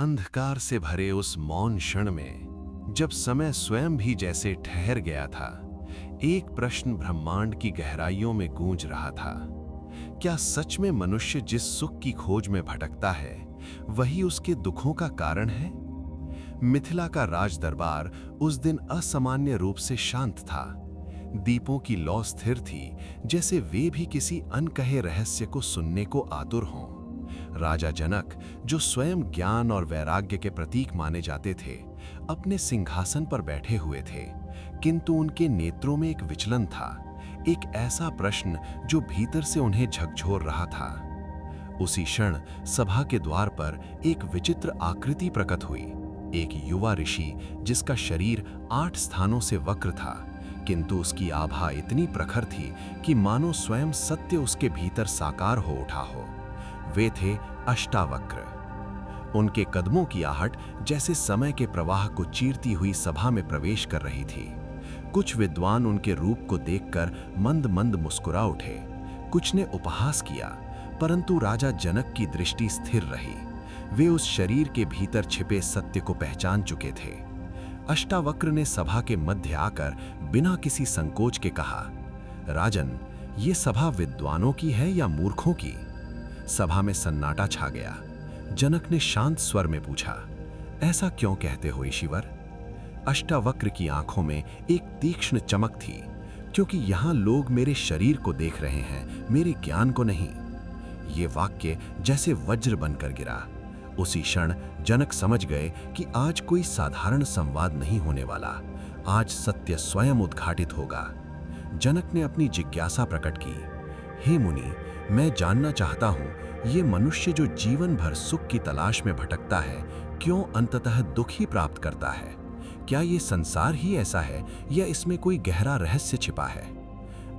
अंधकार से भरे उस मौन क्षण में, जब समय स्वयं भी जैसे ठहर गया था, एक प्रश्न ब्रह्मांड की गहराइयों में गूंज रहा था। क्या सच में मनुष्य जिस सुख की खोज में भटकता है, वही उसके दुखों का कारण है? मिथिला का राज दरबार उस दिन असामान्य रूप से शांत था। दीपों की लौ स्थिर थी, जैसे वे भी किसी अनकहे रहस्य को सुनने को आतुर हों। राजा जनक, जो स्वयं ज्ञान और वैराग्य के प्रतीक माने जाते थे, अपने सिंहासन पर बैठे हुए थे, किंतु उनके नेत्रों में एक विचलन था, एक ऐसा प्रश्न जो भीतर से उन्हें झकझोर रहा था। उसी क्षण सभा के द्वार पर एक विचित्र आकृति प्रकट हुई। एक युवा ऋषि, जिसका शरीर 8 स्थानों से वक्र था, किंतु उसकी आभा इतनी प्रखर थी कि मानो स्वयं सत्य उसके भीतर साकार हो उठा हो। वे थे अष्टावक्र। उनके कदमों की आहट जैसे समय के प्रवाह को चीरती हुई सभा में प्रवेश कर रही थी। कुछ विद्वान उनके रूप को देखकर मंद मंद मुस्कुरा उठे, कुछ ने उपहास किया, परंतु राजा जनक की दृष्टि स्थिर रही। वे उस शरीर के भीतर छिपे सत्य को पहचान चुके थे। अष्टावक्र ने सभा के मध्य आकर बिना किसी संकोच के कहा, राजन, ये सभा विद्वानों की है या मूर्खों की? सभा में सन्नाटा छा गया। जनक ने शांत स्वर में पूछा, ऐसा क्यों कहते हो ईश्वर? अष्टावक्र की आंखों में एक तीक्ष्ण चमक थी, क्योंकि यहां लोग मेरे शरीर को देख रहे हैं, मेरे ज्ञान को नहीं। ये वाक्य जैसे वज्र बनकर गिरा। उसी क्षण जनक समझ गए कि आज कोई साधारण संवाद नहीं होने वाला, आज सत्य स्वयं उद्घाटित होगा। जनक ने अपनी जिज्ञासा प्रकट की, हे मुनि, मैं जानना चाहता हूं, ये मनुष्य जो जीवन भर सुख की तलाश में भटकता है, क्यों अंततः दुख ही प्राप्त करता है? क्या ये संसार ही ऐसा है या इसमें कोई गहरा रहस्य छिपा है?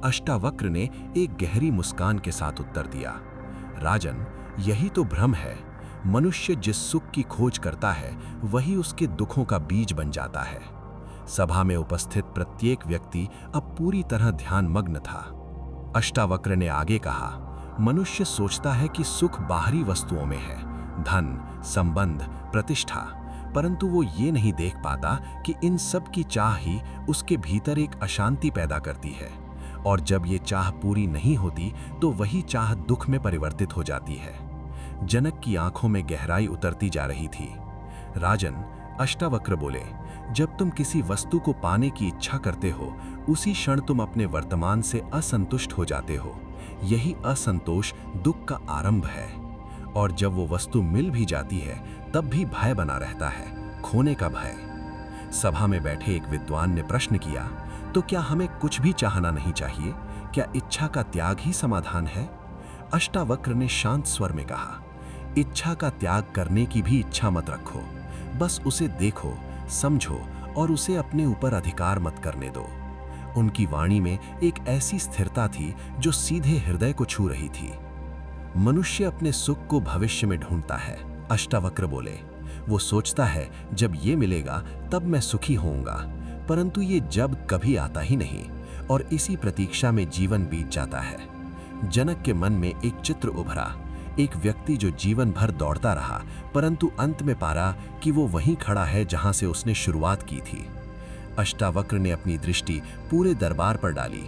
अष्टावक्र ने एक गहरी मुस्कान के साथ उत्तर दिया, राजन, यही तो भ्रम है। मनुष्य जिस सुख की खोज करता है, वही उसके दुखों का बीज बन जाता है। सभा में उपस्थित प्रत्येक व्यक्ति अब पूरी तरह ध्यानमग्न था। अष्टावक्र ने आगे कहा, मनुष्य सोचता है कि सुख बाहरी वस्तुओं में है, धन, संबंध, प्रतिष्ठा, परंतु वो ये नहीं देख पाता कि इन सब की चाह ही उसके भीतर एक अशांति पैदा करती है, और जब ये चाह पूरी नहीं होती तो वही चाह दुख में परिवर्तित हो जाती है। जनक की आंखों में गहराई उतरती जा रही थी। राजन, अष्टावक्र बोले, जब तुम किसी वस्तु को पाने की इच्छा करते हो, उसी क्षण तुम अपने वर्तमान से असंतुष्ट हो जाते हो। यही असंतोष दुख का आरंभ है, और जब वो वस्तु मिल भी जाती है, तब भी भय बना रहता है, खोने का भय। सभा में बैठे एक विद्वान ने प्रश्न किया, तो क्या हमें कुछ भी चाहना नहीं चाहिए? क्या इच्छा का त्याग ही समाधान है? अष्टावक्र ने शांत स्वर में कहा, इच्छा का त्याग करने की भी इच्छा मत रखो, बस उसे देखो, समझो और उसे अपने ऊपर अधिकार मत करने दो। उनकी वाणी में एक ऐसी स्थिरता थी जो सीधे हृदय को छू रही थी। मनुष्य अपने सुख को भविष्य में ढूंढता है, अष्टावक्र बोले। वो सोचता है जब ये मिलेगा तब मैं सुखी होऊंगा, परंतु ये जब कभी आता ही नहीं, और इसी प्रतीक्षा में जीवन बीत जाता है। जनक के मन में एक चित्र उभरा, एक व्यक्ति जो जीवन भर दौड़ता रहा, परंतु अंत में पारा कि वो वहीं खड़ा है जहां से उसने शुरुआत की थी। अष्टावक्र ने अपनी दृष्टि पूरे दरबार पर डाली।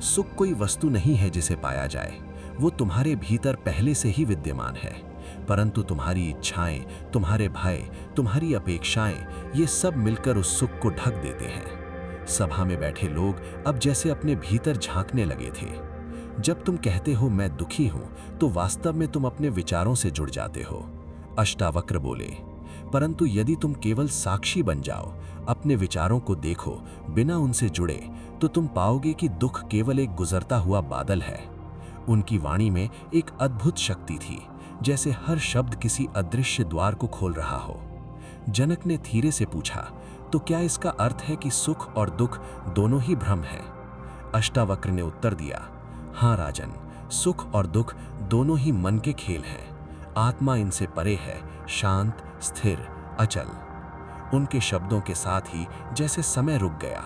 सुख कोई वस्तु नहीं है जिसे पाया जाए, वो तुम्हारे भीतर पहले से ही विद्यमान है, परंतु तुम्हारी इच्छाएं, तुम्हारे भय, तुम्हारी अपेक्षाएं, ये सब मिलकर उस सुख को ढक देते हैं। सभा में बैठे लोग अब जैसे अपने भीतर झांकने लगे थे। जब तुम कहते हो मैं दुखी हूं, तो वास्तव में तुम अपने विचारों से जुड़ जाते हो, अष्टावक्र बोले। परंतु यदि तुम केवल साक्षी बन जाओ, अपने विचारों को देखो बिना उनसे जुड़े, तो तुम पाओगे कि दुख केवल एक गुजरता हुआ बादल है। उनकी वाणी में एक अद्भुत शक्ति थी, जैसे हर शब्द किसी अदृश्य द्वार को खोल रहा हो। जनक ने धीरे से पूछा, तो क्या इसका अर्थ है कि सुख और दुख दोनों ही भ्रम हैं? अष्टावक्र ने उत्तर दिया, हाँ राजन, सुख और दुख दोनों ही मन के खेल हैं। आत्मा इनसे परे है, शांत, स्थिर, अचल। उनके शब्दों के साथ ही जैसे समय रुक गया।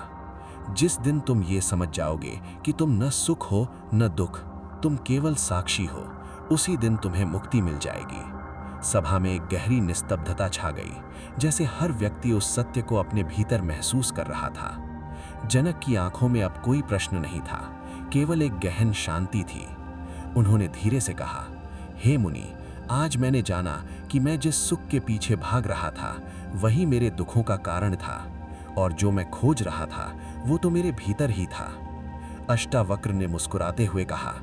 जिस दिन तुम ये समझ जाओगे कि तुम न सुख हो न दुख, तुम केवल साक्षी हो, उसी दिन तुम्हें मुक्ति मिल जाएगी। सभा में एक गहरी निस्तब्धता छा गई, जैसे हर व्यक्ति उस सत्य को अपने भीतर महसूस कर रहा था। जनक की आंखों में अब कोई प्रश्न नहीं था, केवल एक गहन शांति थी। उन्होंने धीरे से कहा, हे मुनि, आज मैंने जाना कि मैं जिस सुख के पीछे भाग रहा था वही मेरे दुखों का कारण था, और जो मैं खोज रहा था वो तो मेरे भीतर ही था। अष्टावक्र ने मुस्कुराते हुए कहा,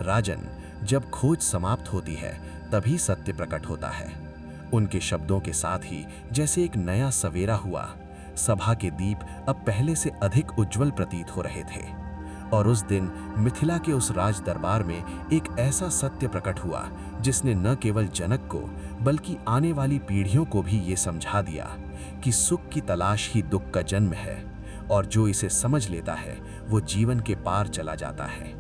राजन, जब खोज समाप्त होती है तभी सत्य प्रकट होता है। उनके शब्दों के साथ ही जैसे एक नया सवेरा हुआ। सभा के दीप अब पहले से अधिक उज्जवल प्रतीत हो रहे थे, और उस दिन मिथिला के उस राज दरबार में एक ऐसा सत्य प्रकट हुआ जिसने न केवल जनक को बल्कि आने वाली पीढ़ियों को भी ये समझा दिया कि सुख की तलाश ही दुख का जन्म है, और जो इसे समझ लेता है वो जीवन के पार चला जाता है।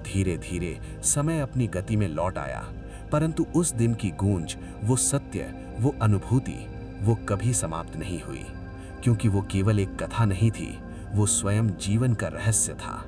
धीरे धीरे समय अपनी गति में लौट आया, परंतु उस दिन की गूंज, वो सत्य, वो अनुभूति, वो कभी समाप्त नहीं हुई, क्योंकि वो केवल एक कथा नहीं थी, वो स्वयं जीवन का रहस्य था।